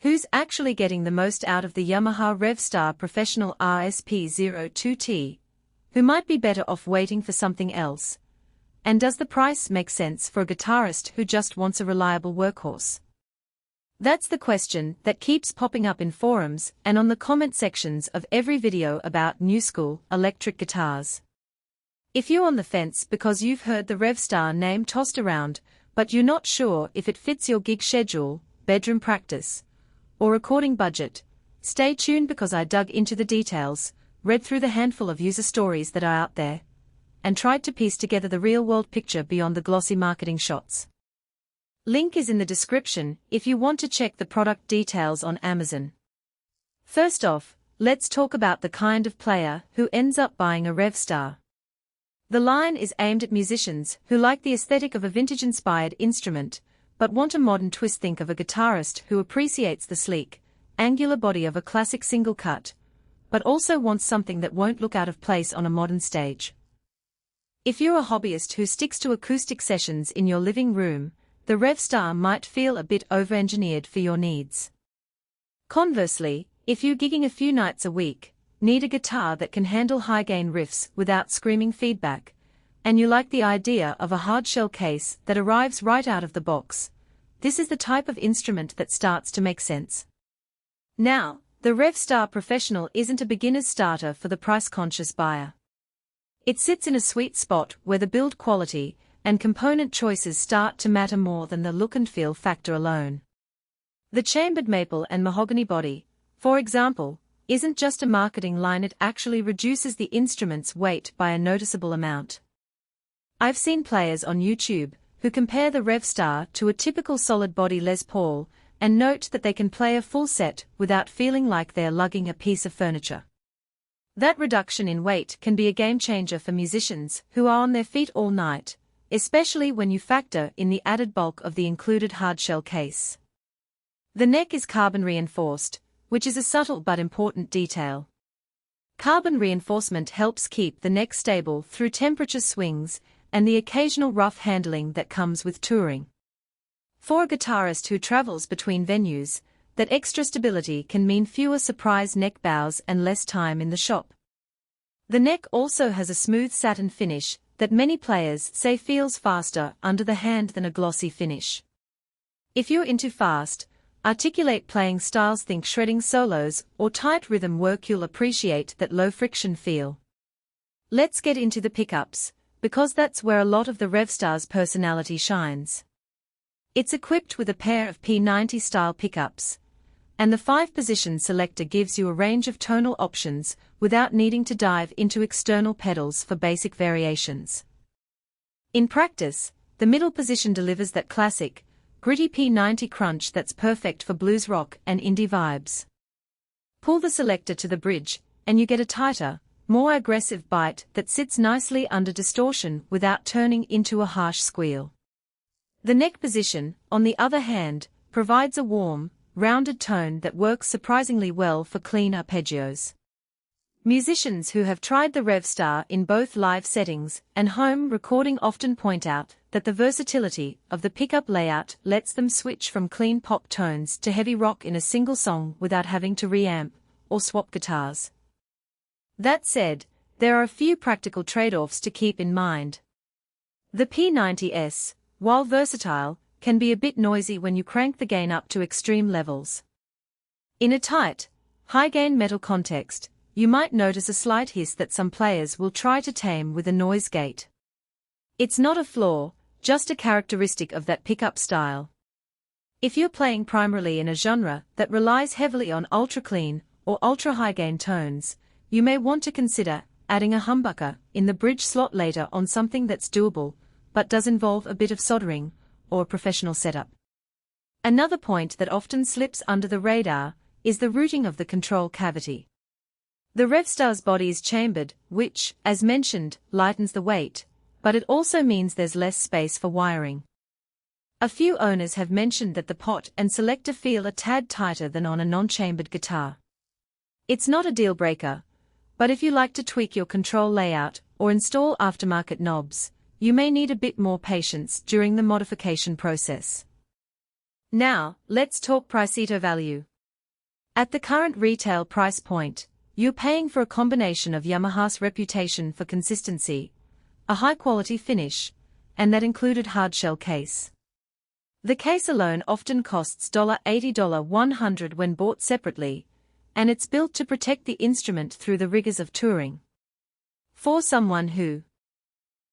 Who's actually getting the most out of the Yamaha Revstar Professional RSP02T? Who might be better off waiting for something else? And does the price make sense for a guitarist who just wants a reliable workhorse? That's the question that keeps popping up in forums and on the comment sections of every video about new school electric guitars. If you're on the fence because you've heard the Revstar name tossed around, but you're not sure if it fits your gig schedule, bedroom practice, or recording budget, stay tuned because I dug into the details, read through the handful of user stories that are out there, and tried to piece together the real-world picture beyond the glossy marketing shots. Link is in the description if you want to check the product details on Amazon. First off, let's talk about the kind of player who ends up buying a Revstar. The line is aimed at musicians who like the aesthetic of a vintage-inspired instrument, but want a modern twist. Think of a guitarist who appreciates the sleek, angular body of a classic single cut, but also wants something that won't look out of place on a modern stage. If you're a hobbyist who sticks to acoustic sessions in your living room, the Revstar might feel a bit over-engineered for your needs. Conversely, if you're gigging a few nights a week, need a guitar that can handle high-gain riffs without screaming feedback, and you like the idea of a hardshell case that arrives right out of the box, this is the type of instrument that starts to make sense. Now, the Revstar Professional isn't a beginner's starter for the price-conscious buyer. It sits in a sweet spot where the build quality and component choices start to matter more than the look and feel factor alone. The chambered maple and mahogany body, for example, isn't just a marketing line, it actually reduces the instrument's weight by a noticeable amount. I've seen players on YouTube who compare the Revstar to a typical solid body Les Paul and note that they can play a full set without feeling like they're lugging a piece of furniture. That reduction in weight can be a game changer for musicians who are on their feet all night, especially when you factor in the added bulk of the included hardshell case. The neck is carbon reinforced, which is a subtle but important detail. Carbon reinforcement helps keep the neck stable through temperature swings and the occasional rough handling that comes with touring. For a guitarist who travels between venues, that extra stability can mean fewer surprise neck bows and less time in the shop. The neck also has a smooth satin finish that many players say feels faster under the hand than a glossy finish. If you're into fast, articulate playing styles, think shredding solos or tight rhythm work, you'll appreciate that low-friction feel. Let's get into the pickups, because that's where a lot of the Revstar's personality shines. It's equipped with a pair of P90-style pickups, and the 5-position selector gives you a range of tonal options without needing to dive into external pedals for basic variations. In practice, the middle position delivers that classic, gritty P90 crunch that's perfect for blues rock and indie vibes. Pull the selector to the bridge, and you get a tighter, more aggressive bite that sits nicely under distortion without turning into a harsh squeal. The neck position, on the other hand, provides a warm, rounded tone that works surprisingly well for clean arpeggios. Musicians who have tried the Revstar in both live settings and home recording often point out that the versatility of the pickup layout lets them switch from clean pop tones to heavy rock in a single song without having to reamp or swap guitars. That said, there are a few practical trade-offs to keep in mind. The P90S, while versatile, can be a bit noisy when you crank the gain up to extreme levels. In a tight, high-gain metal context, you might notice a slight hiss that some players will try to tame with a noise gate. It's not a flaw, just a characteristic of that pickup style. If you're playing primarily in a genre that relies heavily on ultra-clean or ultra-high-gain tones, you may want to consider adding a humbucker in the bridge slot later on, something that's doable, but does involve a bit of soldering or a professional setup. Another point that often slips under the radar is the routing of the control cavity. The Revstar's body is chambered, which, as mentioned, lightens the weight, but it also means there's less space for wiring. A few owners have mentioned that the pot and selector feel a tad tighter than on a non-chambered guitar. It's not a deal-breaker, but if you like to tweak your control layout or install aftermarket knobs, you may need a bit more patience during the modification process. Now, let's talk price-value. At the current retail price point, you're paying for a combination of Yamaha's reputation for consistency, a high-quality finish, and that included hardshell case. The case alone often costs $80–100 when bought separately, and it's built to protect the instrument through the rigors of touring. For someone who